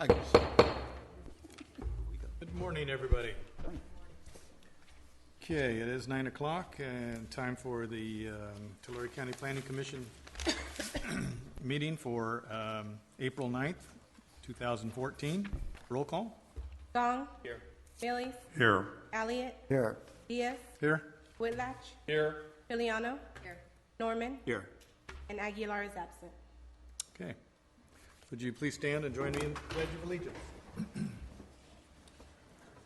Good morning, everybody. Okay, it is 9 o'clock and time for the Tulare County Planning Commission meeting for April 9th, 2014. Roll call. Gong. Here. Bailey. Here. Elliott. Here. Diaz. Here. Whitlatch. Here. Filiano. Here. Norman. Here. And Aguilar is absent. Okay. Would you please stand and join me in the Pledge of Allegiance?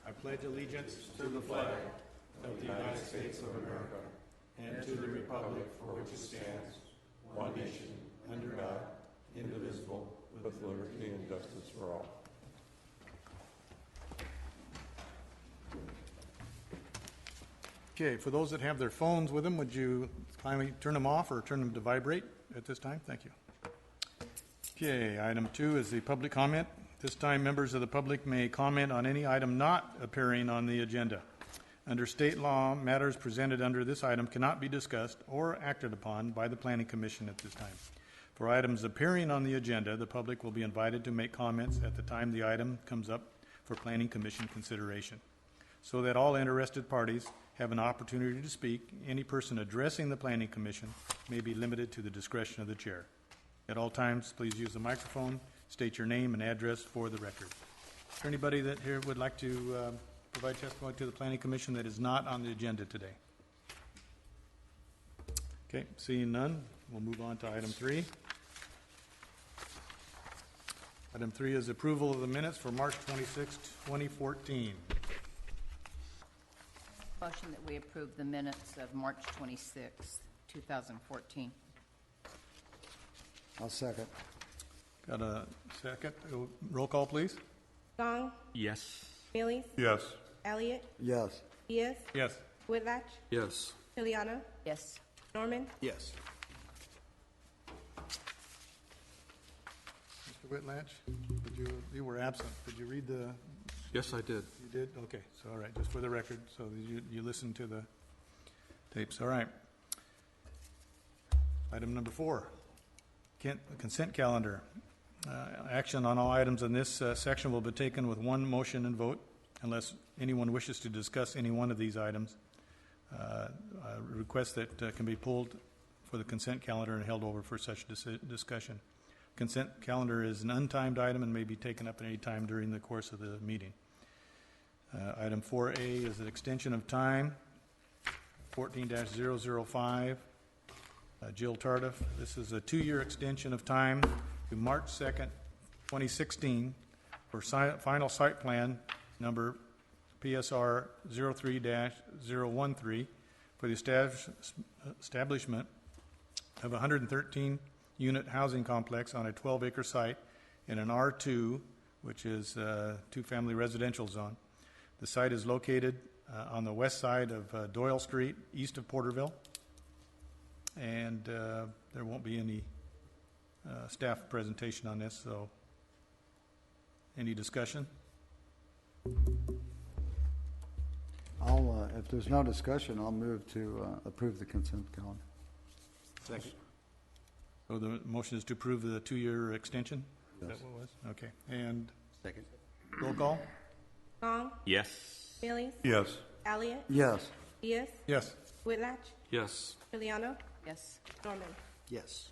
I pledge allegiance to the flag of the United States of America and to the republic for which it stands, one nation, under God, indivisible, With liberty and justice for all. Okay, for those that have their phones with them, would you kindly turn them off or turn them to vibrate at this time? Thank you. Okay, item 2 is the public comment. This time, members of the public may comment on any item not appearing on the agenda. Under state law, matters presented under this item cannot be discussed or acted upon by the Planning Commission at this time. For items appearing on the agenda, the public will be invited to make comments at the time the item comes up for Planning Commission consideration. So that all interested parties have an opportunity to speak, any person addressing the Planning Commission may be limited to the discretion of the chair. At all times, please use the microphone, state your name and address for the record. Is there anybody that here would like to provide testimony to the Planning Commission that is not on the agenda today? Okay, seeing none, we'll move on to item 3. Item 3 is approval of the minutes for March 26, 2014. Motion that we approve the minutes of March 26, 2014. I'll second. Got a second? Roll call, please. Gong. Yes. Bailey. Yes. Elliott. Yes. Diaz. Yes. Whitlatch. Yes. Filiano. Yes. Norman. Yes. Mr. Whitlatch, you were absent. Did you read the? Yes, I did. You did? Okay, so all right, just for the record, so you listened to the tapes. All right. Item number 4, consent calendar. Action on all items in this section will be taken with one motion and vote unless anyone wishes to discuss any one of these items. Requests that can be pulled for the consent calendar and held over for such discussion. Consent calendar is an untimed item and may be taken up at any time during the course of the meeting. Item 4A is an extension of time, 14-005. Jill Tardif. This is a 2-year extension of time to March 2nd, 2016 for final site plan number PSR 03-013 for the establishment of a 113-unit housing complex on a 12-acre site in an R2, which is a 2-family residential zone. The site is located on the west side of Doyle Street, east of Porterville, and there won't be any staff presentation on this, so any discussion? If there's no discussion, I'll move to approve the consent calendar. Second. So the motion is to approve the 2-year extension? Yes. Is that what it was? Okay, and Second. roll call? Gong. Yes. Bailey. Yes. Elliott. Yes. Diaz. Yes. Whitlatch. Yes. Filiano. Yes. Norman. Yes.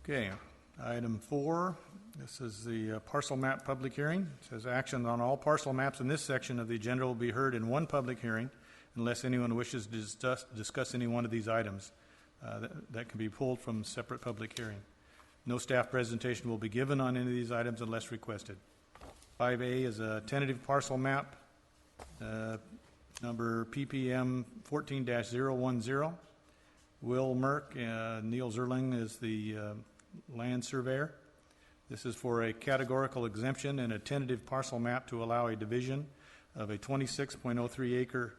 Okay, item 4, this is the parcel map public hearing. It says action on all parcel maps in this section of the agenda will be heard in one public hearing unless anyone wishes to discuss any one of these items that can be pulled from separate public hearing. No staff presentation will be given on any of these items unless requested. 5A is a tentative parcel map, number PPM 14-010. Will Merck, Neil Zerling is the land surveyor. This is for a categorical exemption and a tentative parcel map to allow a division of a 26.03 acre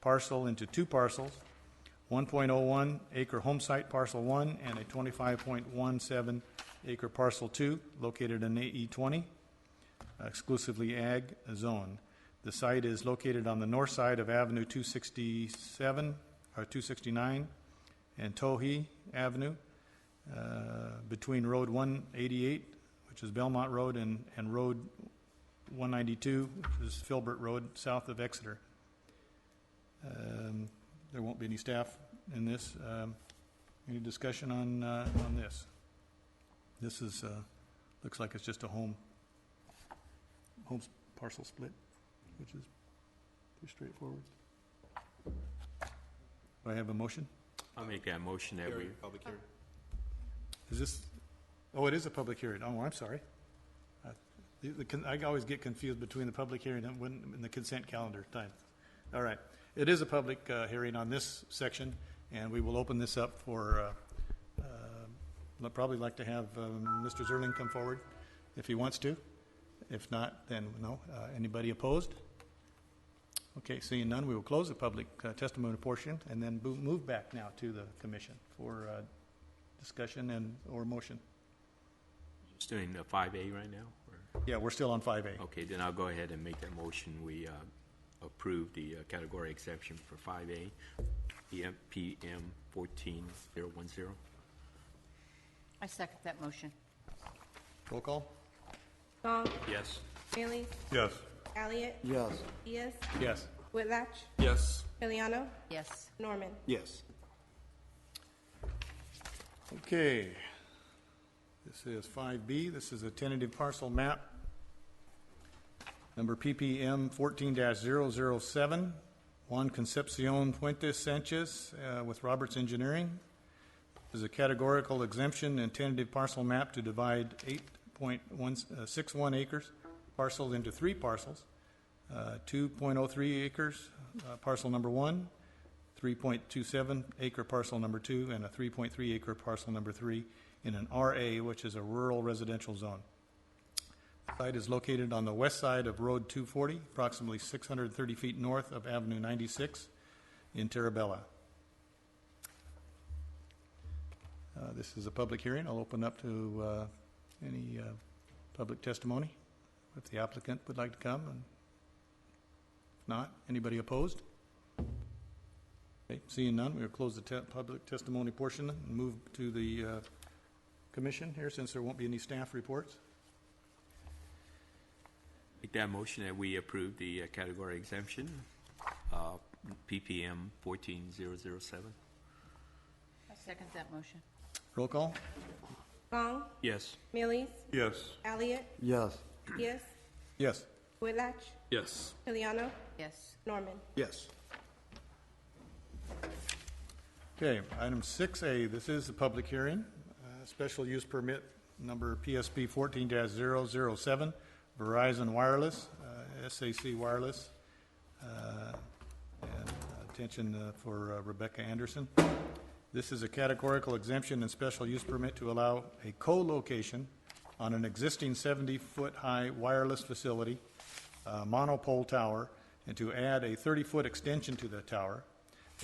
parcel into 2 parcels, 1.01 acre home site parcel 1 and a 25.17 acre parcel 2 located in AE20, exclusively ag zone. The site is located on the north side of Avenue 267 or 269 and Tohi Avenue, between Road 188, which which is Belmont Road and Road 192, which is Filbert Road, south of Exeter. There won't be any staff in this. Any discussion on this? This is, looks like it's just a home parcel split, which is pretty straightforward. Do I have a motion? I'll make that motion that we, Public hearing. Is this, oh, it is a public hearing. Oh, I'm sorry. I always get confused between the public hearing and the consent calendar time. All right. It is a public hearing on this section, and we will open this up for, I'd probably like to have Mr. Zerling come forward if he wants to. If not, then no. Anybody opposed? Okay, seeing none, we will close the public testimony portion and then move back now to the commission for discussion and or motion. just doing the 5A right now? Or? Yeah, we're still on 5A. Okay, then I'll go ahead and make that motion. We approve the category exception for 5A, PM 14010. I second that motion. Roll call? Gong, Yes. Bailey, Yes. Elliott, Yes. Diaz, Yes. Whitlatch, Yes. Piliano, Yes. Norman. Yes. Okay. This is 5B. This is a tentative parcel map. Number PPM 14-007, Juan Concepcion Fuentes Sanchez with Roberts Engineering. This is a categorical exemption and tentative parcel map to divide 8.61 acres parcel into 3 parcels. 2.03 acres, parcel number 1, 3.27 acre parcel number 2, and a 3.3 acre parcel number 3 in an RA, which is a rural residential zone. The site is located on the west side of Road 240, approximately 630 feet north of Avenue 96 in Terabella. This is a public hearing. I'll open up to any public testimony if the applicant would like to come. And if not, anybody opposed? Okay, seeing none, we will close the public testimony portion and move to the commission here, since there won't be any staff reports. Make that motion that we approve the category exemption, PPM 14007. I second that motion. Roll call? Gong, Yes. Millies, Yes. Elliott, Yes. Diaz, Yes. Whitlatch, Yes. Piliano, Yes. Norman. Yes. Okay, item 6A, this is a public hearing, special use permit number PSP 14-007, Verizon Wireless, SAC Wireless, and attention for Rebecca Anderson. This is a categorical exemption and special use permit to allow a co-location on an existing 70-foot high wireless facility, monopole tower, and to add a 30-foot extension to the tower,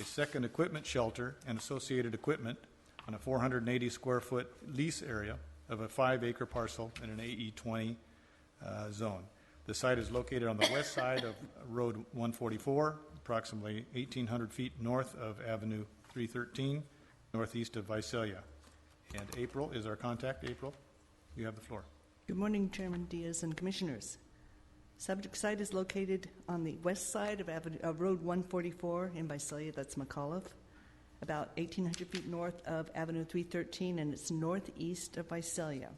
a second equipment shelter and associated equipment on a 480 square foot lease area of a 5-acre parcel in an AE 20 zone. The site is located on the west side of Road 144, approximately 1,800 feet north of Avenue 313, northeast of Visalia. And April is our contact. April, you have the floor. Good morning, Chairman Diaz and Commissioners. Subject site is located on the west side of Road 144 in Visalia, that's McAuliffe, about 1,800 feet north of Avenue 313, and it's northeast of Visalia.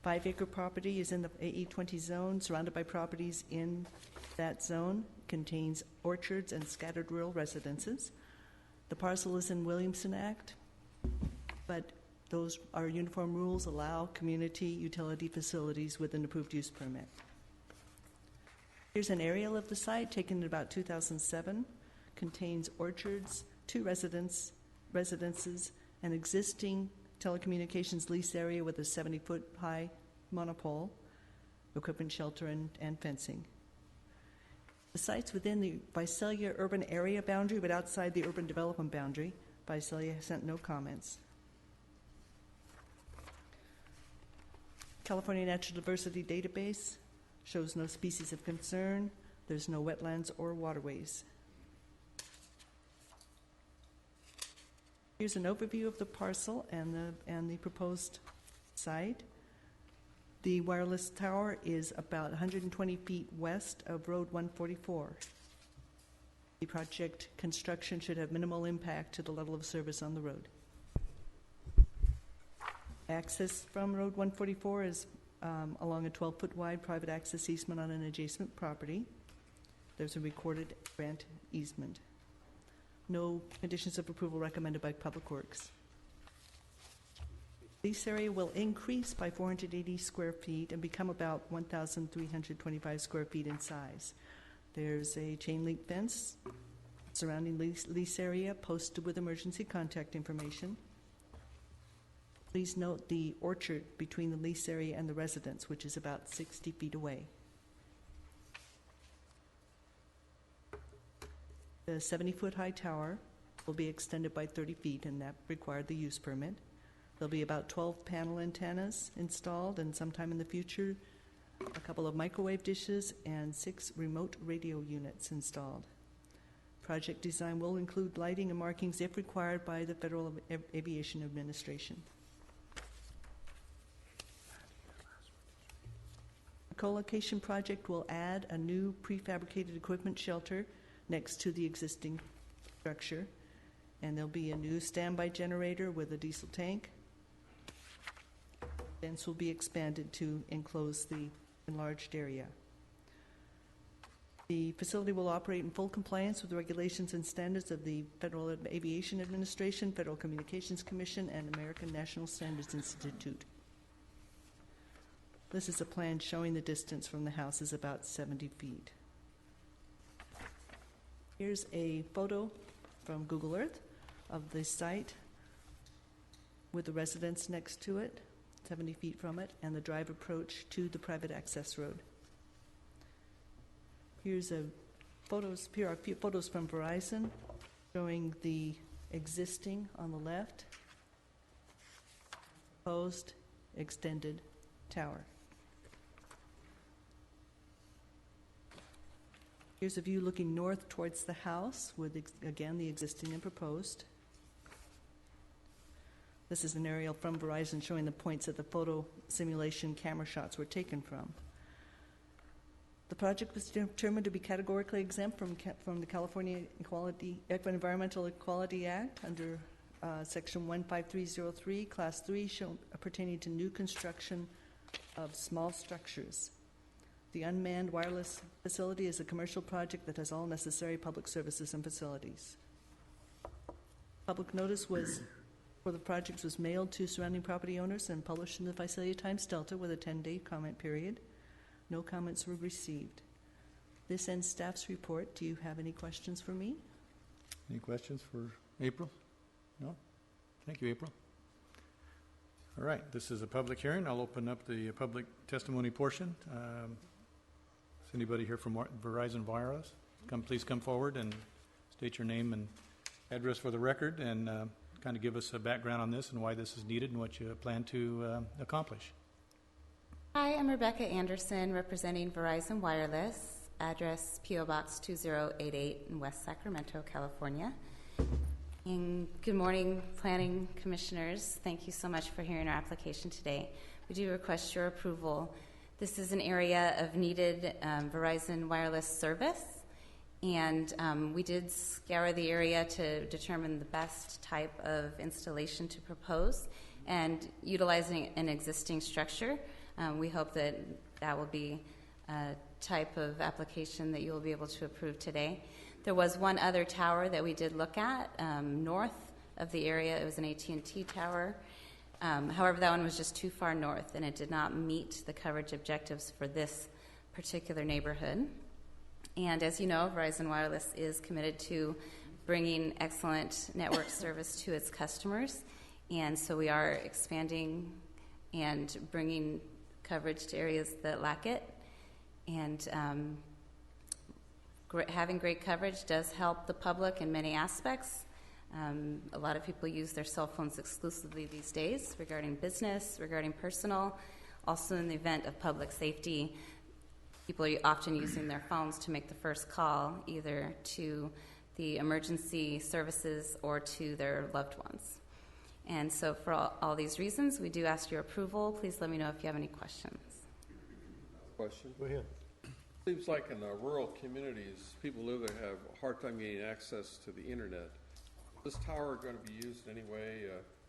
5-acre property is in the AE 20 zone, surrounded by properties in that zone, contains orchards and scattered rural residences. The parcel is in Williamson Act, but those, our uniform rules allow community utility facilities with an approved use permit. Here's an aerial of the site taken in about 2007. Contains orchards, 2 residences, an existing telecommunications lease area with a 70-foot high monopole, equipment shelter, and fencing. The site's within the Visalia urban area boundary, but outside the urban development boundary. Visalia has sent no comments. California Natural Diversity Database shows no species of concern. There's no wetlands or waterways. Here's an overview of the parcel and the proposed site. The wireless tower is about 120 feet west of Road 144. The project construction should have minimal impact to the level of service on the road. Access from Road 144 is along a 12-foot wide private access easement on an adjacent property. There's a recorded grant easement. No conditions of approval recommended by Public Works. Lease area will increase by 480 square feet and become about 1,325 square feet in size. There's a chain link fence surrounding lease area posted with emergency contact information. Please note the orchard between the lease area and the residence, which is about 60 feet away. The 70-foot high tower will be extended by 30 feet, and that required the use permit. There'll be about 12 panel antennas installed, and sometime in the future, a couple of microwave dishes and 6 remote radio units installed. Project design will include lighting and markings if required by the Federal Aviation Administration. The co-location project will add a new prefabricated equipment shelter next to the existing structure, and there'll be a new standby generator with a diesel tank. Fence will be expanded to enclose the enlarged area. The facility will operate in full compliance with the regulations and standards of the Federal Aviation Administration, Federal Communications Commission, and American National Standards Institute. This is a plan showing the distance from the house is about 70 feet. Here's a photo from Google Earth of the site with the residence next to it, 70 feet from it, and the drive approach to the private access road. Here are a few photos from Verizon showing the existing on the left, proposed extended tower. Here's a view looking north towards the house with, again, the existing and proposed. This is an aerial from Verizon showing the points that the photo simulation camera shots were taken from. The project was determined to be categorically exempt from the California Environmental Equality Act under Section 15303, Class 3, pertaining to new construction of small structures. The unmanned wireless facility is a commercial project that has all necessary public services and facilities. Public notice for the project was mailed to surrounding property owners and published in the Visalia Times-Delta with a 10-day comment period. No comments were received. This ends staff's report. Do you have any questions for me? Any questions for April? No? Thank you, April. All right, this is a public hearing. I'll open up the public testimony portion. Is anybody here from Verizon Wireless? Please come forward and state your name and address for the record, and kind of give us a background on this and why this is needed and what you plan to accomplish. Hi, I'm Rebecca Anderson, representing Verizon Wireless, address P.O. Box 2088 in West Sacramento, California. And good morning, Planning Commissioners. Thank you so much for hearing our application today. We do request your approval. This is an area of needed Verizon Wireless service, and we did scour the area to determine the best type of installation to propose, and utilizing an existing structure. We hope that that will be a type of application that you will be able to approve today. There was one other tower that we did look at north of the area. It was an AT&T tower. However, that one was just too far north, and it did not meet the coverage objectives for this particular neighborhood. And as you know, Verizon Wireless is committed to bringing excellent network service to its customers, and so we are expanding and bringing coverage to areas that lack it. And having great coverage does help the public in many aspects. A lot of people use their cell phones exclusively these days regarding business, regarding personal. Also, in the event of public safety, people are often using their phones to make the first call, either to the emergency services or to their loved ones. And so for all these reasons, we do ask your approval. Please let me know if you have any questions. Question. Go ahead. Seems like in rural communities, people live there have a hard time getting access to the internet. Is this tower going to be used anyway,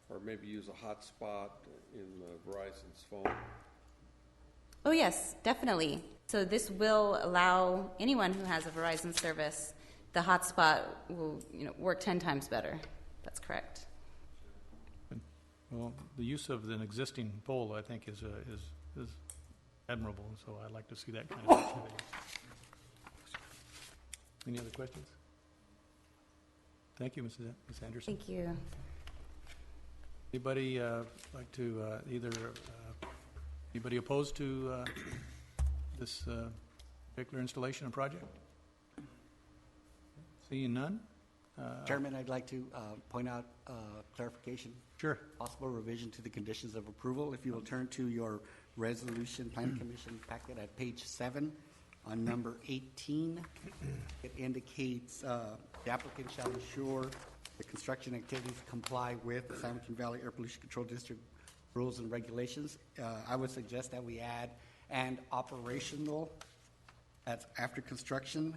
or maybe use a hotspot in Verizon's phone? Oh, yes, definitely. So this will allow anyone who has a Verizon service, the hotspot will work 10 times better. That's correct. Well, the use of an existing pole, I think, is admirable, so I'd like to see that kind of activity. Any other questions? Thank you, Ms. Anderson. Thank you. Anybody like to anybody opposed to this particular installation and project? Seeing none? Chairman, I'd like to point out clarification. Sure. Possible revision to the conditions of approval. If you will turn to your resolution, Planning Commission packet at page 7 on number 18, it indicates the applicant shall ensure the construction activities comply with the San Joaquin Valley Air Pollution Control District rules and regulations. I would suggest that we add and operational, that's after construction.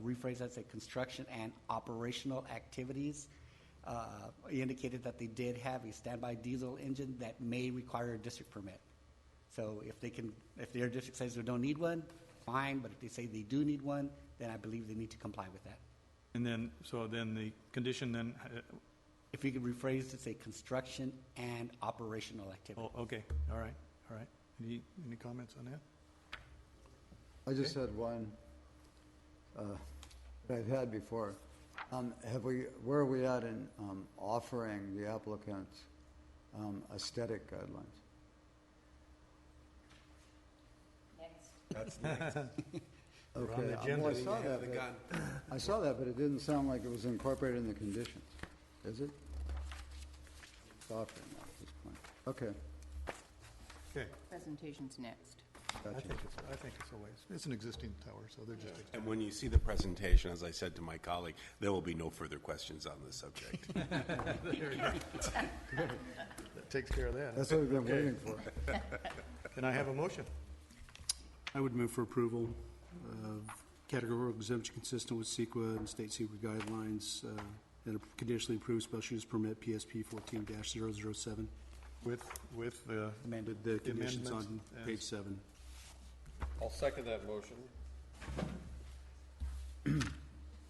Rephrase as a construction and operational activities. He indicated that they did have a standby diesel engine that may require a district permit. So if their district says they don't need one, fine, but if they say they do need one, then I believe they need to comply with that. And then, so then the condition then, If you could rephrase to say construction and operational activity. oh, okay, all right. Any comments on that? I just had one that I've had before. Where are we at in offering the applicants aesthetic guidelines? Next. Okay, on the agenda. I saw that, but it didn't sound like it was incorporated in the conditions. Is it? It's offering that at this point. Okay, Okay, Presentation's next. I gotcha. think it's always, it's an existing tower, so they're just And when you see the presentation, as I said to my colleague, there will be no further questions on this subject. That takes care of that. That's what we've been waiting for. Can I have a motion? I would move for approval of categorical exemption consistent with CEQA and state CEQA guidelines and a conditionally approved special use permit PSP 14-007 With the with the conditions on amendments page 7. I'll second that motion.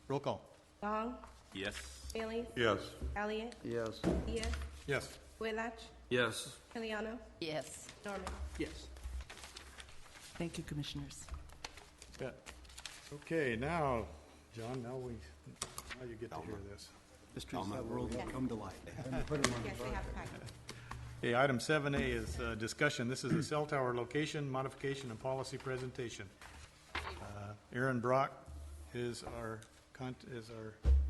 roll call. Gong, Yes. Bailey, Yes. Elliott, Yes. Diaz, Yes. Whitlatch, Yes. Piliano, Yes. Norman. Yes. Thank you, Commissioners. Yeah. Okay, now, John, now you get to hear this. Mysteries of the world will come to light. Yes, they have a packet. Okay, item 7A is discussion. This is a cell tower location, modification, and policy presentation. Aaron Brock is our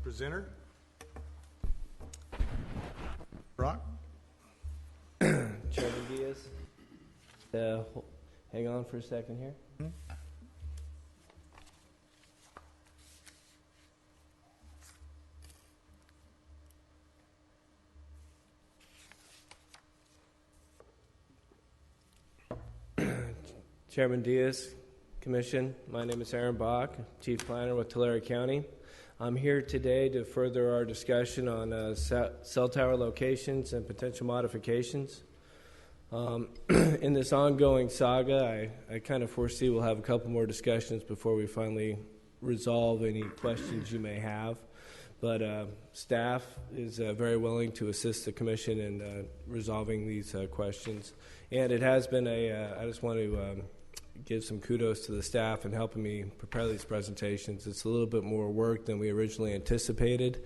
presenter. Brock? Chairman Diaz, hang on for a second here. Chairman Diaz, Commission, my name is Aaron Bach, Chief Planner with Tulare County. I'm here today to further our discussion on cell tower locations and potential modifications. In this ongoing saga, I kind of foresee we'll have a couple more discussions before we finally resolve any questions you may have. But staff is very willing to assist the Commission in resolving these questions. And it has been I just want to give some kudos to the staff in helping me prepare these presentations. It's a little bit more work than we originally anticipated.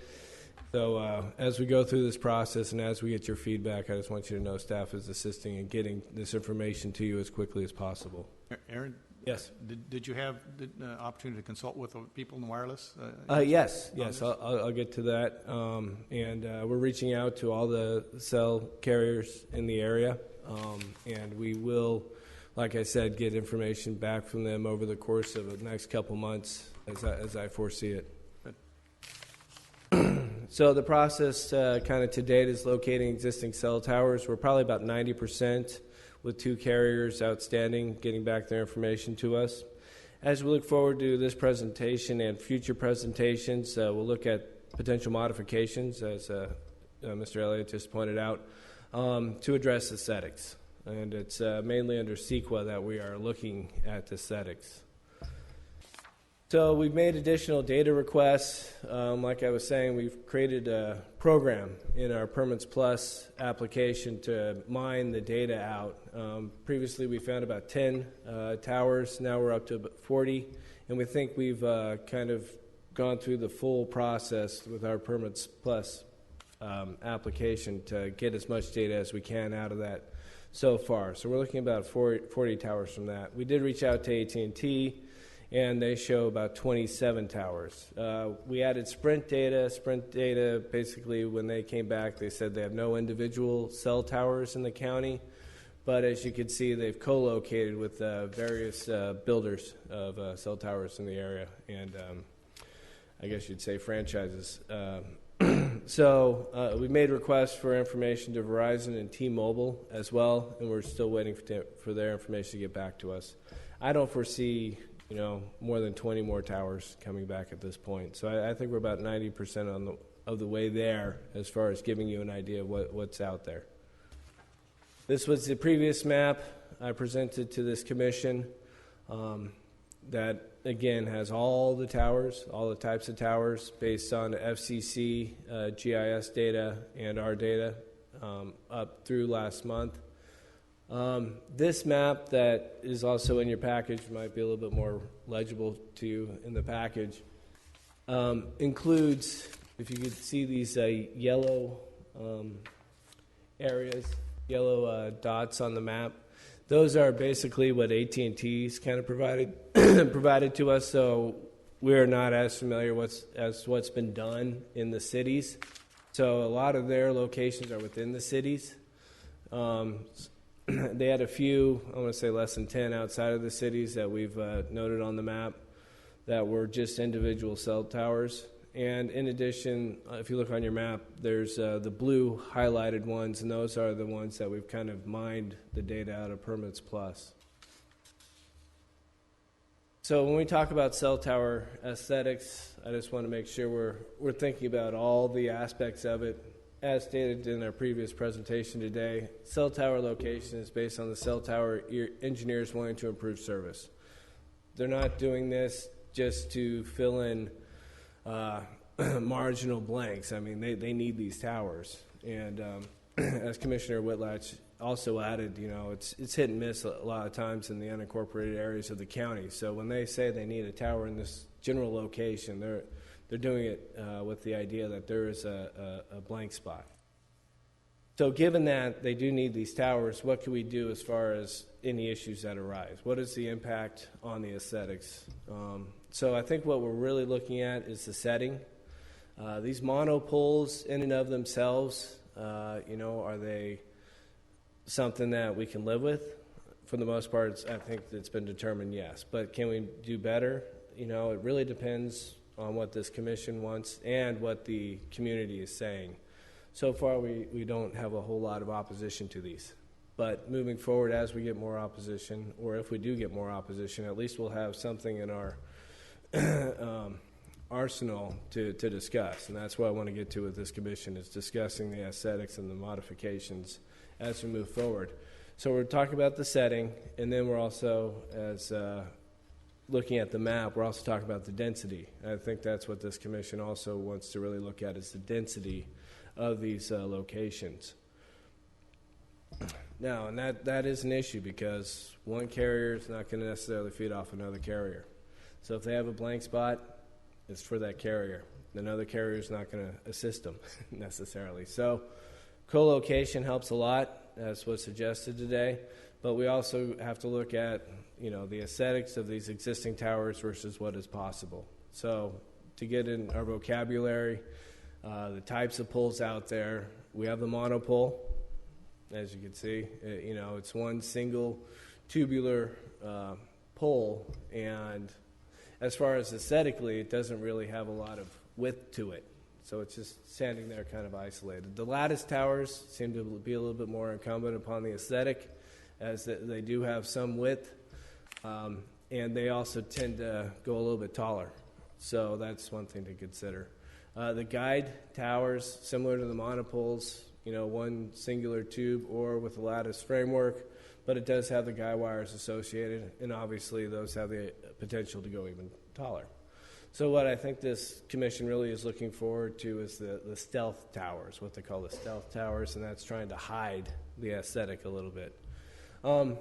So as we go through this process and as we get your feedback, I just want you to know staff is assisting in getting this information to you as quickly as possible. Aaron? Yes. Did you have the opportunity to consult with the people in wireless? Yes. I'll get to that. And we're reaching out to all the cell carriers in the area. And we will, like I said, get information back from them over the course of the next couple months as I foresee it. So the process kind of to date is locating existing cell towers. We're probably about 90% with 2 carriers outstanding, getting back their information to us. As we look forward to this presentation and future presentations, we'll look at potential modifications, as Mr. Elliott just pointed out, to address aesthetics. And it's mainly under CEQA that we are looking at aesthetics. So we've made additional data requests. Like I was saying, we've created a program in our Permits Plus application to mine the data out. Previously, we found about 10 towers. Now we're up to about 40. And we think we've kind of gone through the full process with our Permits Plus application to get as much data as we can out of that so far. So we're looking at about 40 towers from that. We did reach out to AT&T, and they show about 27 towers. We added Sprint data. Sprint data, basically, when they came back, they said they have no individual cell towers in the county, but as you can see, they've co-located with various builders of cell towers in the area, and I guess you'd say franchises. So we made requests for information to Verizon and T-Mobile as well, and we're still waiting for their information to get back to us. I don't foresee more than 20 more towers coming back at this point. So I think we're about 90% of the way there as far as giving you an idea of what's out there. This was the previous map I presented to this commission that, again, has all the towers, all the types of towers based on FCC GIS data and our data up through last month. This map that is also in your package, might be a little bit more legible to you in the package, includes, if you could see these yellow areas, yellow dots on the map, those are basically what AT&T's kind of provided to us, so we're not as familiar as what's been done in the cities. So a lot of their locations are within the cities. They had a few, I want to say less than 10 outside of the cities that we've noted on the map that were just individual cell towers. And in addition, if you look on your map, there's the blue highlighted ones, and those are the ones that we've kind of mined the data out of Permits Plus. So when we talk about cell tower aesthetics, I just want to make sure we're thinking about all the aspects of it. As stated in our previous presentation today, cell tower location is based on the cell tower engineers wanting to improve service. They're not doing this just to fill in marginal blanks. I mean, they need these towers. And as Commissioner Whitlatch also added, it's hit and miss a lot of times in the unincorporated areas of the county. So when they say they need a tower in this general location, they're doing it with the idea that there is a blank spot. So given that they do need these towers, what can we do as far as any issues that arise? What is the impact on the aesthetics? So I think what we're really looking at is the setting. These monopoles in and of themselves, are they something that we can live with? For the most part, I think it's been determined yes. But can we do better? It really depends on what this commission wants and what the community is saying. So far, we don't have a whole lot of opposition to these. But moving forward, as we get more opposition, or if we do get more opposition, at least we'll have something in our arsenal to discuss. And that's what I want to get to with this commission, is discussing the aesthetics and the modifications as we move forward. So we're talking about the setting, and then we're also, as looking at the map, we're also talking about the density. I think that's what this commission also wants to really look at, is the density of these locations. Now, and that is an issue, because one carrier is not going to necessarily feed off another carrier. So if they have a blank spot, it's for that carrier. Another carrier is not going to assist them necessarily. So co-location helps a lot, as was suggested today, but we also have to look at the aesthetics of these existing towers versus what is possible. So to get in our vocabulary, the types of poles out there, we have the monopole, as you can see. It's one single tubular pole, and as far as aesthetically, it doesn't really have a lot of width to it. So it's just standing there kind of isolated. The lattice towers seem to be a little bit more incumbent upon the aesthetic, as they do have some width, and they also tend to go a little bit taller. So that's one thing to consider. The guide towers, similar to the monopoles, one singular tube or with a lattice framework, but it does have the guy wires associated, and obviously those have the potential to go even taller. So what I think this commission really is looking forward to is the stealth towers, what they call the stealth towers, and that's trying to hide the aesthetic a little bit. And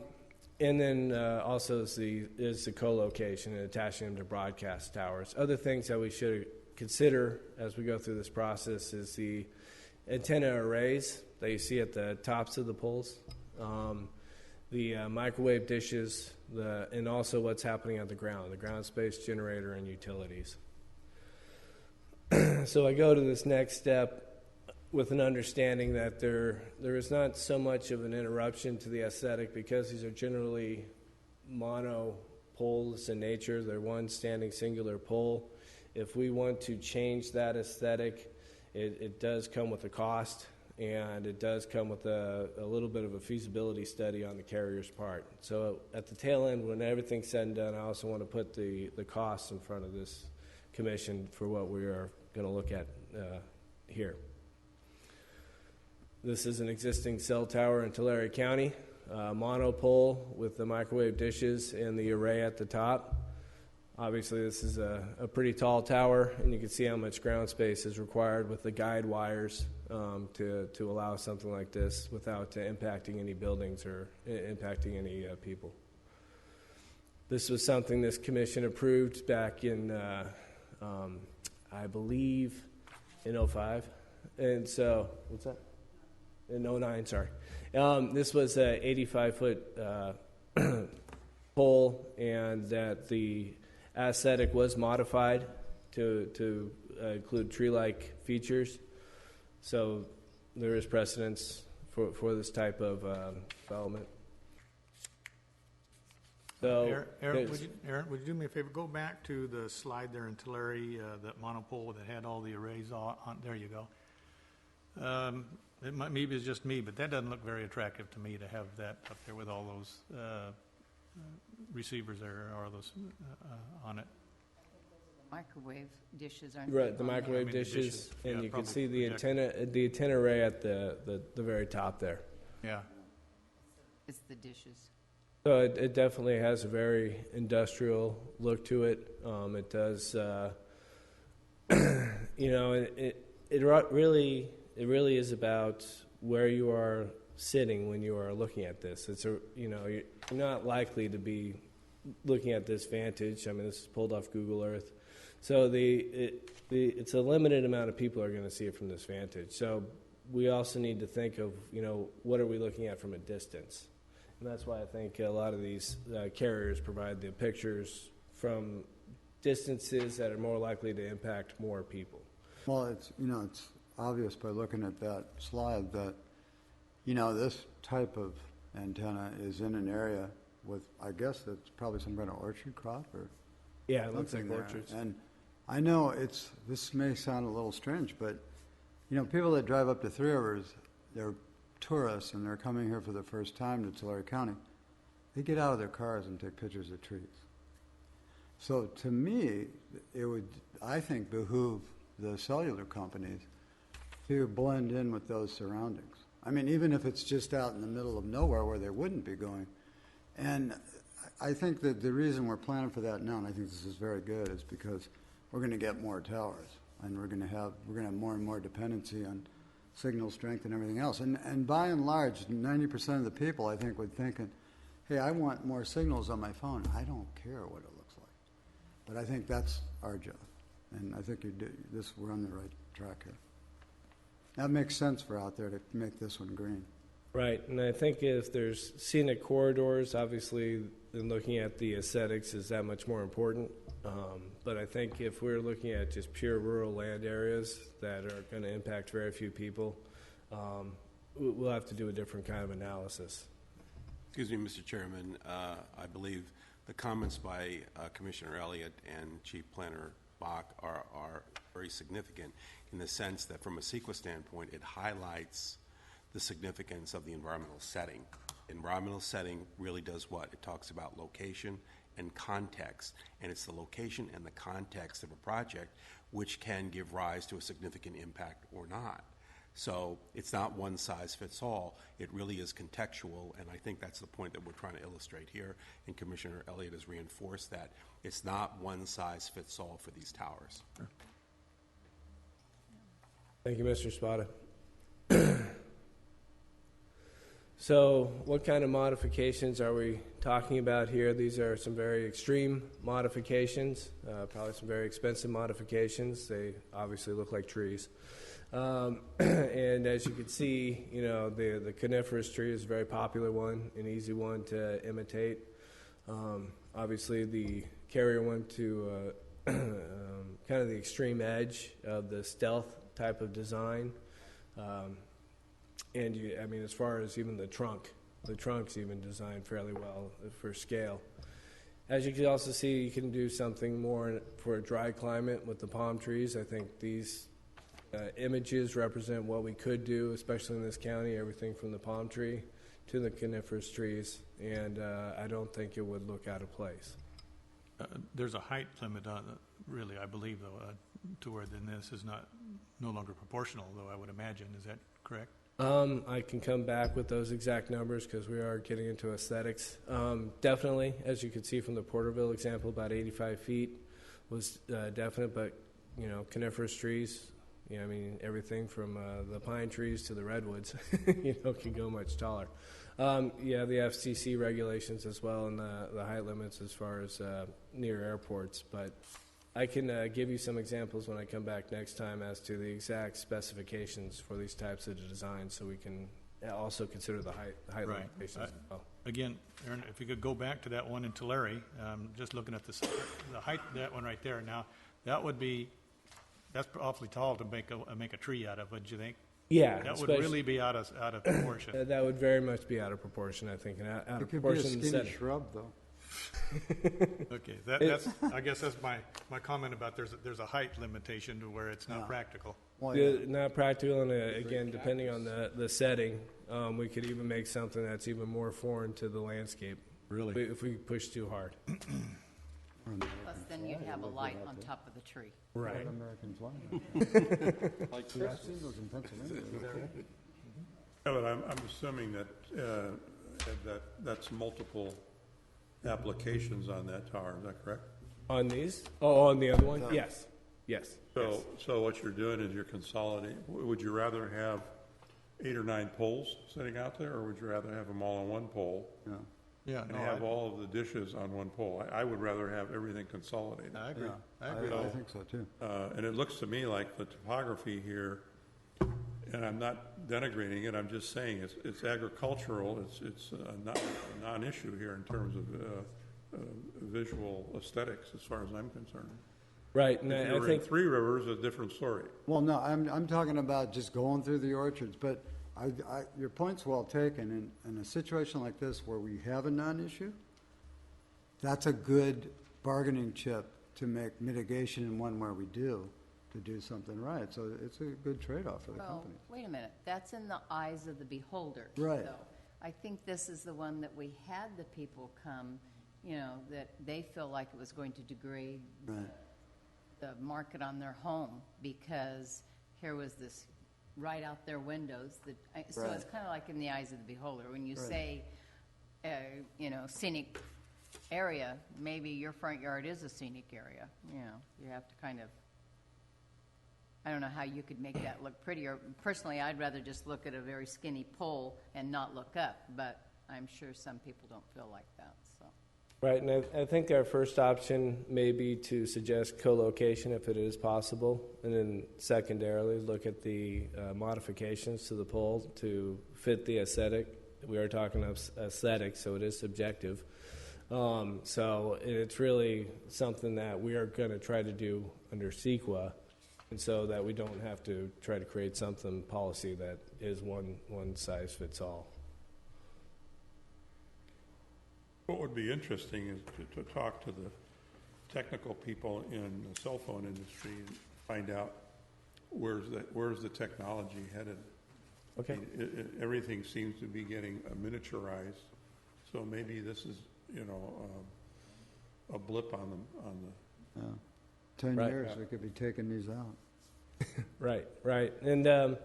then also is the co-location and attaching them to broadcast towers. Other things that we should consider as we go through this process is the antenna arrays that you see at the tops of the poles, the microwave dishes, and also what's happening on the ground space generator and utilities. So I go to this next step with an understanding that there is not so much of an interruption to the aesthetic because these are generally mono poles in nature. They're one standing singular pole. If we want to change that aesthetic, it does come with a cost, and it does come with a little bit of a feasibility study on the carrier's part. So at the tail end, when everything's said and done, I also want to put the costs in front of this commission for what we are going to look at here. This is an existing cell tower in Tulare County, monopole with the microwave dishes and the array at the top. Obviously, this is a pretty tall tower, and you can see how much ground space is required with the guide wires to allow something like this without impacting any buildings or impacting any people. This was something this commission approved back in, I believe, in 2005. And so, what's that? In 2009, sorry. This was an 85-foot pole, and that the aesthetic was modified to include tree-like features. So there is precedence for this type of development. So, Aaron, would you do me a favor? Go back to the slide there in Tulare, that monopole that had all the arrays on. There you go. Maybe it's just me, but that doesn't look very attractive to me to have that up there with all those receivers there or those on it. Microwave dishes aren't right, the on there? microwave dishes, and yeah, you can probably see the antenna array at the very top there. Yeah. It's the dishes. So it definitely has a very industrial look to it. It does, it really is about where you are sitting when you are looking at this. You're not likely to be looking at this vantage. I mean, this is pulled off Google Earth. So it's a limited amount of people are going to see it from this vantage. So we also need to think of, what are we looking at from a distance? And that's why I think a lot of these carriers provide the pictures from distances that are more likely to impact more people. Well, it's obvious by looking at that slide that, this type of antenna is in an area with, I guess that's probably some kind of orchard crop or yeah, it looks like there. orchards. And I know this may sound a little strange, but, people that drive up to Three Rivers, they're tourists and they're coming here for the first time to Tulare County. They get out of their cars and take pictures of trees. So to me, it would, I think, behoove the cellular companies to blend in with those surroundings. I mean, even if it's just out in the middle of nowhere where they wouldn't be going. And I think that the reason we're planning for that now, and I think this is very good, is because we're going to get more towers, and we're going to have more and more dependency on signal strength and everything else. And by and large, 90% of the people, I think, would think, hey, I want more signals on my phone. I don't care what it looks like. But I think that's our job. And I think we're on the right track here. That makes sense for out there to make this one green. Right, and I think if there's scenic corridors, obviously, then looking at the aesthetics is that much more important. But I think if we're looking at just pure rural land areas that are going to impact very few people, we'll have to do a different kind of analysis. Excuse me, Mr. Chairman. I believe the comments by Commissioner Elliott and Chief Planner Bach are very significant in the sense that from a CEQA standpoint, it highlights the significance of the environmental setting. Environmental setting really does what? It talks about location and context, and it's the location and the context of a project which can give rise to a significant impact or not. So it's not one size fits all. It really is contextual, and I think that's the point that we're trying to illustrate here, and Commissioner Elliott has reinforced that. It's not one size fits all for these towers. Thank you, Mr. Spada. So what kind of modifications are we talking about here? These are some very extreme modifications, probably some very expensive modifications. They obviously look like trees. And as you can see, you know, the coniferous tree is a very popular one, an easy one to imitate. Obviously, the carrier went to kind of the extreme edge of the stealth type of design. And I mean, as far as even the trunk's even designed fairly well for scale. As you can also see, you can do something more for a dry climate with the palm trees. I think these images represent what we could do, especially in this county, everything from the palm tree to the coniferous trees, and I don't think it would look out of place. There's a height limit on it, really, I believe, though, to where then this is no longer proportional, though, I would imagine. Is that correct? I can come back with those exact numbers because we are getting into aesthetics. Definitely, as you can see from the Porterville example, about 85 feet was definite, but, you know, coniferous trees, you know, I mean, everything from the pine trees to the redwoods, you know, can go much taller. Yeah, the FCC regulations as well and the height limits as far as near airports, but I can give you some examples when I come back next time as to the exact specifications for these types of designs, so we can also consider the height Right. limitations as well. Again, Aaron, if you could go back to that one in Tulare, just looking at the height of that one right there. Now, that's awfully tall to make a tree out of, wouldn't you think? Yeah, That would really be out of proportion. that would very much be out of proportion, I think, and out of It could be a proportion in the skinny setting. shrub, though. Okay, that's I guess that's my comment about there's a height limitation to where it's not practical. Well, Not practical, and again, depending on the setting, we could even make something that's even more foreign to the landscape. Really? If we push too hard. Plus, then you'd have a light on top of the tree. Right. Americans want Like it. I've seen those in Pennsylvania. Yeah, but I'm assuming that that's multiple applications on that tower, is that correct? On these? Oh, on the other one? Yes. Yes. So what you're doing is you're consolidating. Would you rather have 8 or 9 poles sitting out there, or would you rather have them all on one pole? Yeah. Yeah, And no, have all of the dishes on one pole? I would rather have everything consolidated. I agree. Yeah, I agree. I think so, too. And it looks to me like the topography here, and I'm not denigrating it, I'm just saying it's agricultural, it's not a non-issue here in terms of visual aesthetics as far as I'm concerned. Right, and If you I were in think Three Rivers, a different story. Well, no, I'm talking about just going through the orchards, but your point's well taken. In a situation like this where we have a non-issue, that's a good bargaining chip to make mitigation in one where we do, to do something right. So it's a good trade-off for the Well, company. wait a minute, that's in the eyes of the beholder. Right. though. I think this is the one that we had the people come, you know, that they feel like it was going to degrade Right. the market on their home, because here was this right out their windows that, so it's Right. kind of like in the eyes of the beholder. When you Right. say, you know, scenic area, maybe your front yard is a scenic area, you know, you have to kind of, I don't know how you could make that look prettier. Personally, I'd rather just look at a very skinny pole and not look up, but I'm sure some people don't feel like that, so. Right, and I think our first option may be to suggest co-location if it is possible, and then secondarily, look at the modifications to the pole to fit the aesthetic. We are talking of aesthetics, so it is subjective. So it's really something that we are going to try to do under CEQA, and so that we don't have to try to create something policy that is one size fits all. What would be interesting is to talk to technical people in the cell phone industry and find out where's the technology headed. Okay. Everything seems to be getting miniaturized, so maybe this is, a blip on the. 10 Right. years, we could be taking these out. Right. And It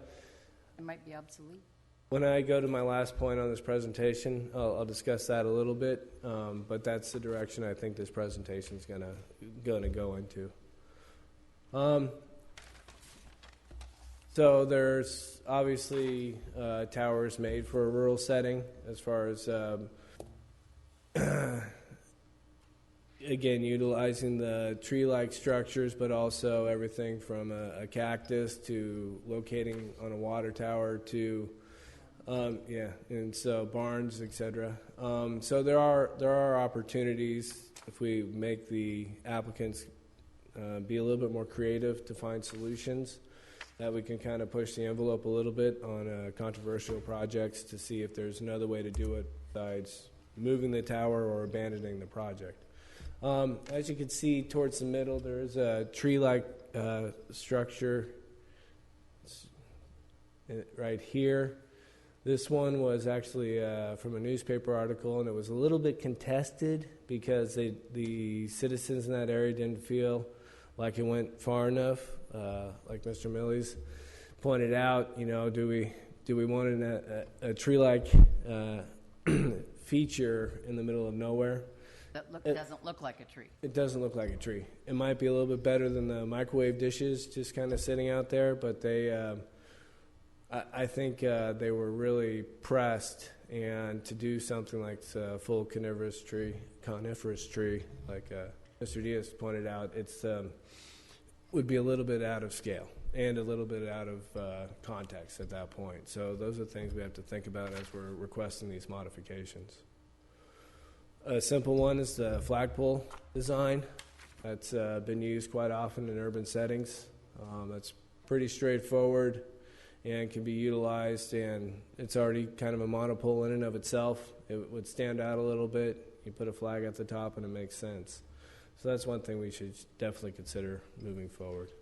might be obsolete. when I go to my last point on this presentation, I'll discuss that a little bit, but that's the direction I think this presentation is gonna go into. So there's obviously towers made for a rural setting as far as again, utilizing the tree-like structures, but also everything from a cactus to locating on a water tower to, and so barns, etc. So there are opportunities if we make the applicants be a little bit more creative to find solutions that we can kind of push the envelope a little bit on controversial projects to see if there's another way to do it besides moving the tower or abandoning the project. As you can see towards the middle, there is a tree-like structure right here. This one was actually from a newspaper article, and it was a little bit contested because the citizens in that area didn't feel like it went far enough. Like Mr. Millies pointed out, do we want a tree-like feature in the middle of nowhere? That doesn't look like a tree. It doesn't look like a tree. It might be a little bit better than the microwave dishes just kind of sitting out there, but I think they were really pressed, and to do something like a full coniferous tree, like Mr. Diaz pointed out, it's would be a little bit out of scale and a little bit out of context at that point. So those are things we have to think about as we're requesting these modifications. A simple one is the flagpole design. That's been used quite often in urban settings. That's pretty straightforward and can be utilized, and it's already kind of a monopole in and of itself. It would stand out a little bit. You put a flag at the top and it makes sense. So that's one thing we should definitely consider moving forward.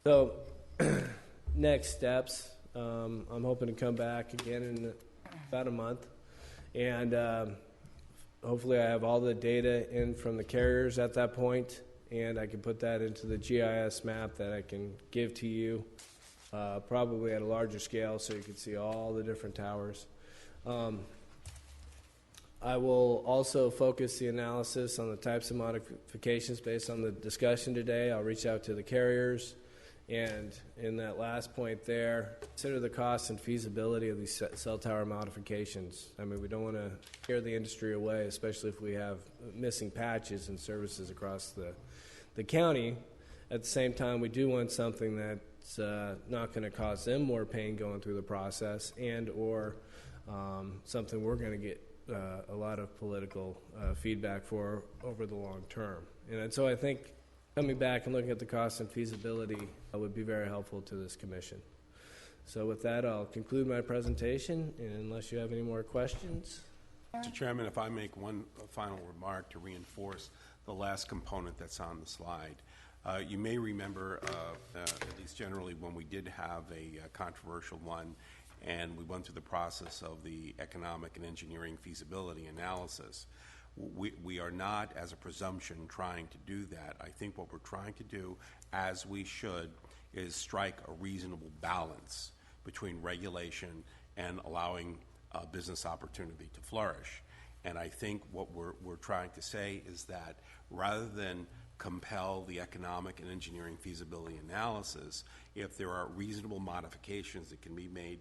So next steps, I'm hoping to come back again in about a month, and hopefully I have all the data in from the carriers at that point, and I can put that into the GIS map that I can give to you, probably at a larger scale so you can see all the different towers. I will also focus the analysis on the types of modifications based on the discussion today. I'll reach out to the carriers, and in that last point there, consider the cost and feasibility of these cell tower modifications. I mean, we don't want to scare the industry away, especially if we have missing patches and services across the county. At the same time, we do want something that's not going to cause them more pain going through the process, and or something we're going to get a lot of political feedback for over the long term. And so I think coming back and looking at the cost and feasibility would be very helpful to this commission. So with that, I'll conclude my presentation, and unless you have any more questions. Mr. Chairman, if I make one final remark to reinforce the last component that's on the slide. You may remember, at least generally, when we did have a controversial one, and we went through the process of the economic and engineering feasibility analysis. We are not, as a presumption, trying to do that. I think what we're trying to do, as we should, is strike a reasonable balance between regulation and allowing business opportunity to flourish. And I think what we're trying to say is that rather than compel the economic and engineering feasibility analysis, if there are reasonable modifications that can be made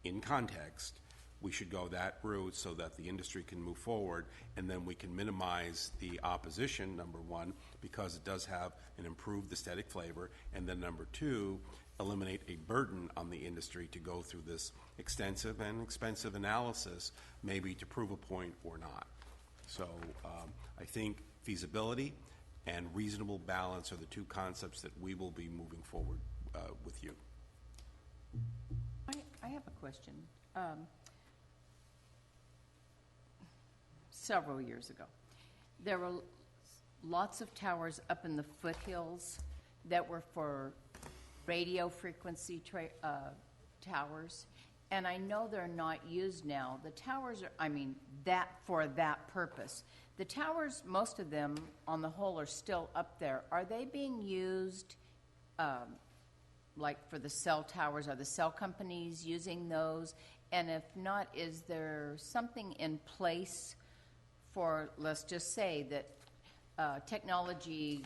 in context, we should go that route so that the industry can move forward, and then we can minimize the opposition, number one, because it does have an improved aesthetic flavor, and then number two, eliminate a burden on the industry to go through this extensive and expensive analysis, maybe to prove a point or not. So I think feasibility and reasonable balance are the two concepts that we will be moving forward with you. I have a question. Several years ago, there were lots of towers up in the foothills that were for radio frequency towers, and I know they're not used now. The towers are, for that purpose. The towers, most of them, on the whole, are still up there. Are they being used, like for the cell towers? Are the cell companies using those? And if not, is there something in place for, let's just say that technology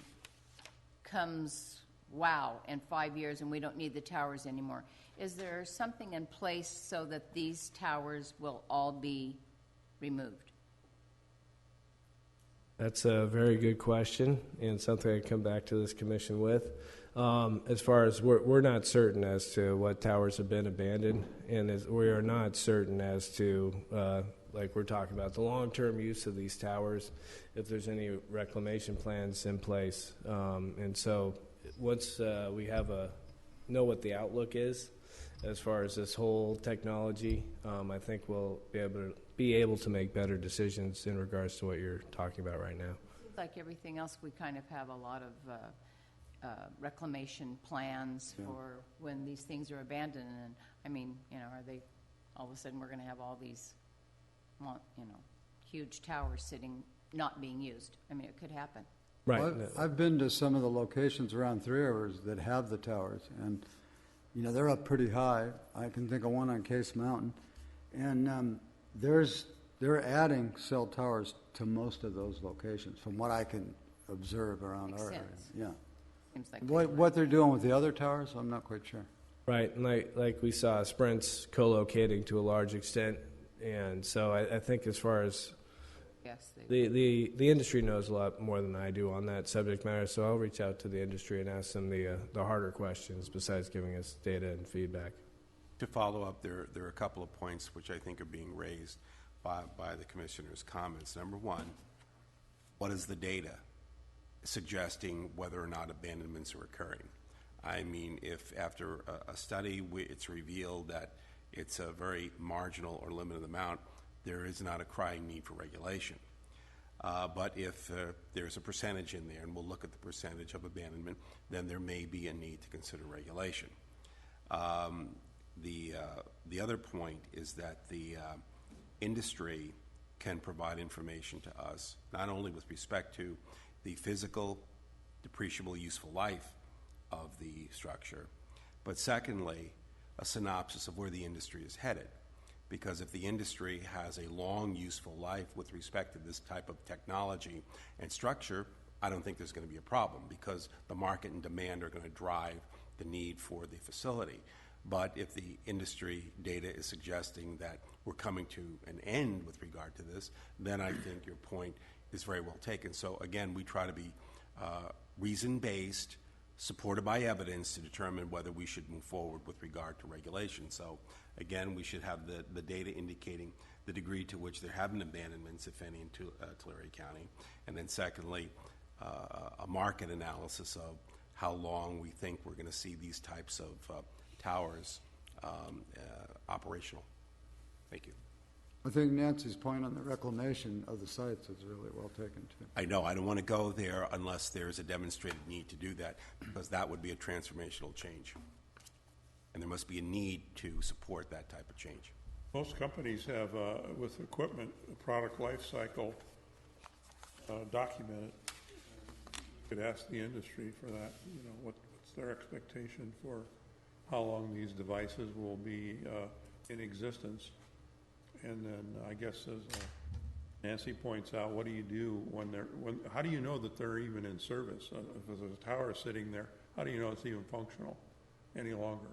comes, wow, in 5 years and we don't need the towers anymore? Is there something in place so that these towers will all be removed? That's a very good question, and something I come back to this commission with. As far as we're not certain as to what towers have been abandoned, and we are not certain as to, like we're talking about, the long-term use of these towers, if there's any reclamation plans in place. And so once we know what the outlook is as far as this whole technology, I think we'll be able to make better decisions in regards to what you're talking about right now. Seems like everything else, we kind of have a lot of reclamation plans for when these things are abandoned. And are they, all of a sudden we're going to have all these, huge towers sitting, not being used? It could happen. Right. Well, I've been to some of the locations around Three Rivers that have the towers, and they're up pretty high. I can think of one on Case Mountain, and they're adding cell towers to most of those locations, from what I can observe around our area. Yeah. Seems like What they're doing with the other towers, I'm not quite sure. Right, and like we saw, Sprint's co-locating to a large extent, and so I think as far as yes, the industry knows a lot more than I do on that subject matter, so I'll reach out to the industry and ask them the harder questions besides giving us data and feedback. To follow up, there are a couple of points which I think are being raised by the commissioner's comments. Number one, what is the data suggesting whether or not abandonments are occurring? If after a study it's revealed that it's a very marginal or limited amount, there is not a crying need for regulation. But if there's a percentage in there, and we'll look at the percentage of abandonment, then there may be a need to consider regulation. The other point is that the industry can provide information to us, not only with respect to the physical, depreciable useful life of the structure, but secondly, a synopsis of where the industry is headed. Because if the industry has a long useful life with respect to this type of technology and structure, I don't think there's going to be a problem, because the market and demand are going to drive the need for the facility. But if the industry data is suggesting that we're coming to an end with regard to this, then I think your point is very well taken. So again, we try to be reason-based, supported by evidence, to determine whether we should move forward with regard to regulation. So again, we should have the data indicating the degree to which there have been abandonments, if any, in Tulare County. And then secondly, a market analysis of how long we think we're going to see these types of towers operational. Thank you. I think Nancy's point on the reclamation of the sites is really well taken, too. I know. I don't want to go there unless there's a demonstrated need to do that, because that would be a transformational change. And there must be a need to support that type of change. Most companies have, with equipment, a product life cycle documented. You could ask the industry for that, what's their expectation for how long these devices will be in existence. And then I guess, as Nancy points out, what do you do how do you know that they're even in service? If there's a tower sitting there, how do you know it's even functional any longer?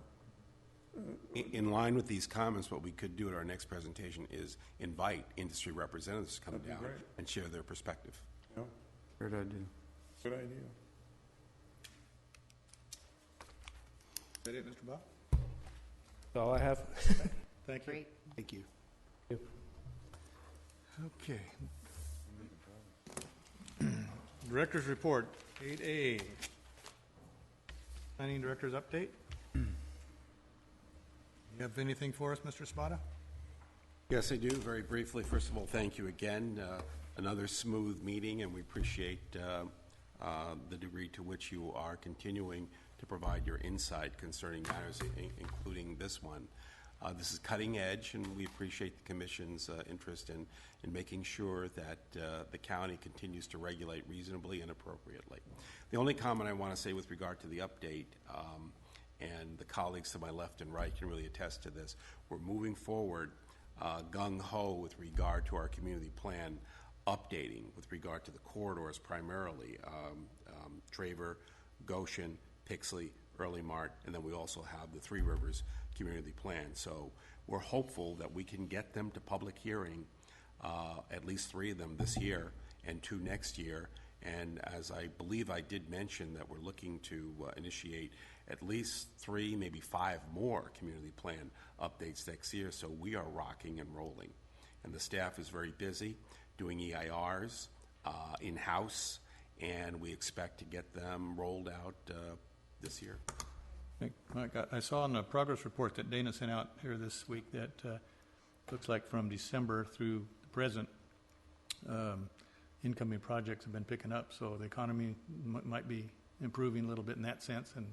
In line with these comments, what we could do at our next presentation is invite industry representatives to come That'd be down great. and share their perspective. Yeah, Great idea. good idea. Is that it, Mr. Bob? That's all I have. Thank you. Great. Thank you. Okay. Director's report, 8A. Planning Director's update. You have anything for us, Mr. Spada? Yes, I do. Very briefly, first of all, thank you again. Another smooth meeting, and we appreciate the degree to which you are continuing to provide your insight concerning matters, including this one. This is cutting edge, and we appreciate the Commission's interest in making sure that the county continues to regulate reasonably and appropriately. The only comment I want to say with regard to the update, and the colleagues to my left and right can really attest to this, we're moving forward gung-ho with regard to our community plan updating with regard to the corridors primarily, Traver, Goshen, Pixley, Early Mart, and then we also have the Three Rivers Community Plan. So we're hopeful that we can get them to public hearing, at least 3 of them this year and 2 next year. And as I believe I did mention, that we're looking to initiate at least 3, maybe 5 more community plan updates next year. So we are rocking and rolling. And the staff is very busy doing EIRs in-house, and we expect to get them rolled out this year. I saw in the progress report that Dana sent out here this week that looks like from December through the present, incoming projects have been picking up, so the economy might be improving a little bit in that sense, and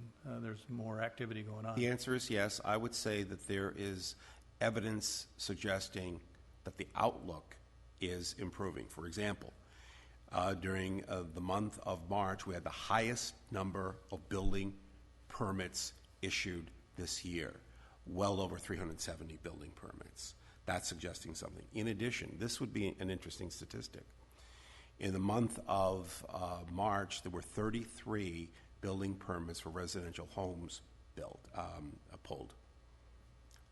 there's more activity going on. The answer is yes. I would say that there is evidence suggesting that the outlook is improving. For example, during the month of March, we had the highest number of building permits issued this year, well over 370 building permits. That's suggesting something. In addition, this would be an interesting statistic. In the month of March, there were 33 building permits for residential homes pulled,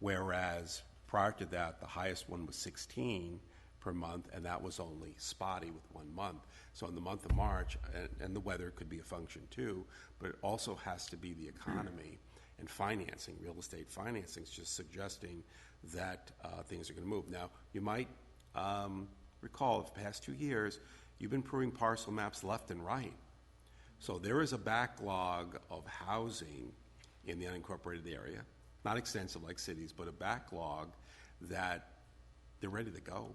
whereas prior to that, the highest one was 16 per month, and that was only spotty with 1 month. So in the month of March, and the weather could be a function too, but it also has to be the economy and financing, real estate financing is just suggesting that things are going to move. Now, you might recall the past 2 years, you've been proving parcel maps left and right. So there is a backlog of housing in the unincorporated area, not extensive like cities, but a backlog that they're ready to go.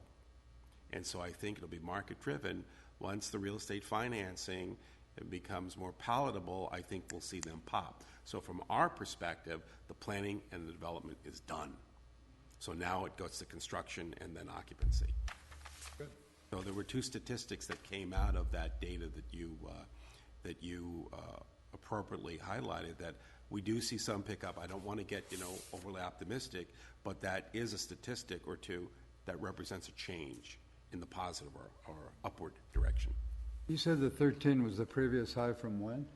And so I think it'll be market-driven. Once the real estate financing becomes more palatable, I think we'll see them pop. So from our perspective, the planning and the development is done. So now it goes to construction and then occupancy. Good. So there were 2 statistics that came out of that data that you appropriately highlighted, that we do see some pickup. I don't want to get overly optimistic, but that is a statistic or 2 that represents a change in the positive or upward direction. You said the 13 was the previous high from when?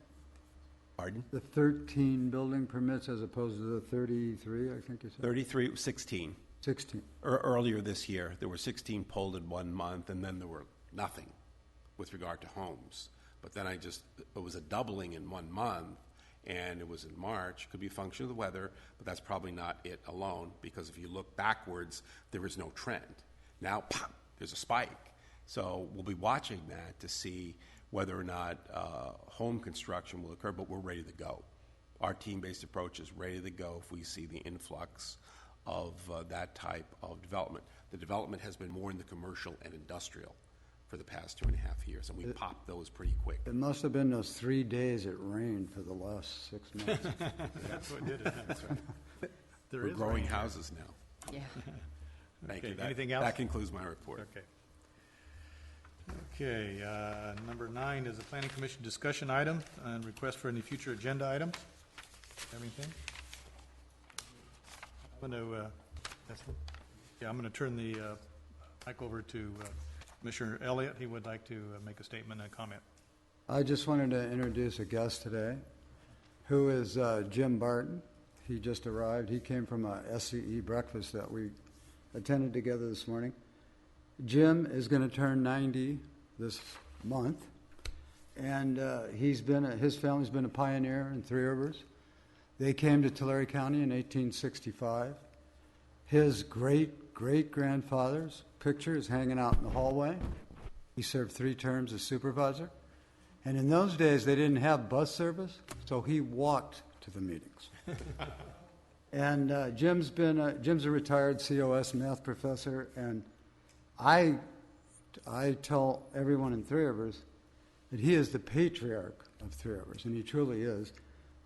Pardon? The 13 building permits as opposed to the 33, I think you said? 16. 16. Earlier this year, there were 16 pulled in 1 month, and then there were nothing with regard to homes. But then it was a doubling in 1 month, and it was in March. Could be a function of the weather, but that's probably not it alone, because if you look backwards, there is no trend. Now, pop, there's a spike. So we'll be watching that to see whether or not home construction will occur, but we're ready to go. Our team-based approach is ready to go if we see the influx of that type of development. The development has been more in the commercial and industrial for the past 2.5 years, and we popped those pretty quick. It must have been those 3 days it rained for the last 6 months. That's what did it. That's right. We're growing houses now. Yeah. Thank Okay, you. anything else? That concludes my report. Okay, number 9 is a planning commission discussion item and request for any future agenda items. Have anything? I'm going to turn the mic over to Commissioner Elliott. He would like to make a statement and comment. I just wanted to introduce a guest today, who is Jim Barton. He just arrived. He came from a SCE breakfast that we attended together this morning. Jim is going to turn 90 this month, and his family's been a pioneer in Three Rivers. They came to Tulare County in 1865. His great-great-grandfather's picture is hanging out in the hallway. He served 3 terms as supervisor. And in those days, they didn't have bus service, so he walked to the meetings. And Jim's a retired COS math professor, and I tell everyone in Three Rivers that he is the patriarch of Three Rivers, and he truly is.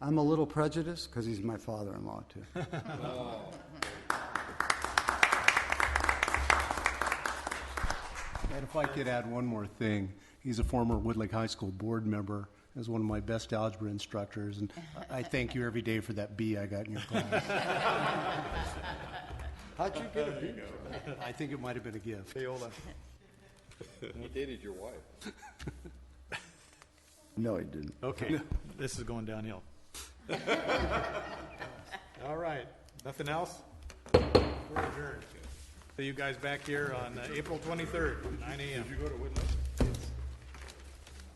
I'm a little prejudiced because he's my father-in-law, too. And if I could add one more thing, he's a former Woodlake High School board member, is one of my best algebra instructors, and I thank you every day for that B I got in your class. How'd you get a B? I think it might have been a gift. He dated your wife. No, he didn't. Okay, this is going downhill. All right, nothing else? We're adjourned. See you guys back here on April 23rd, 9 a.m. Did you go to Woodland?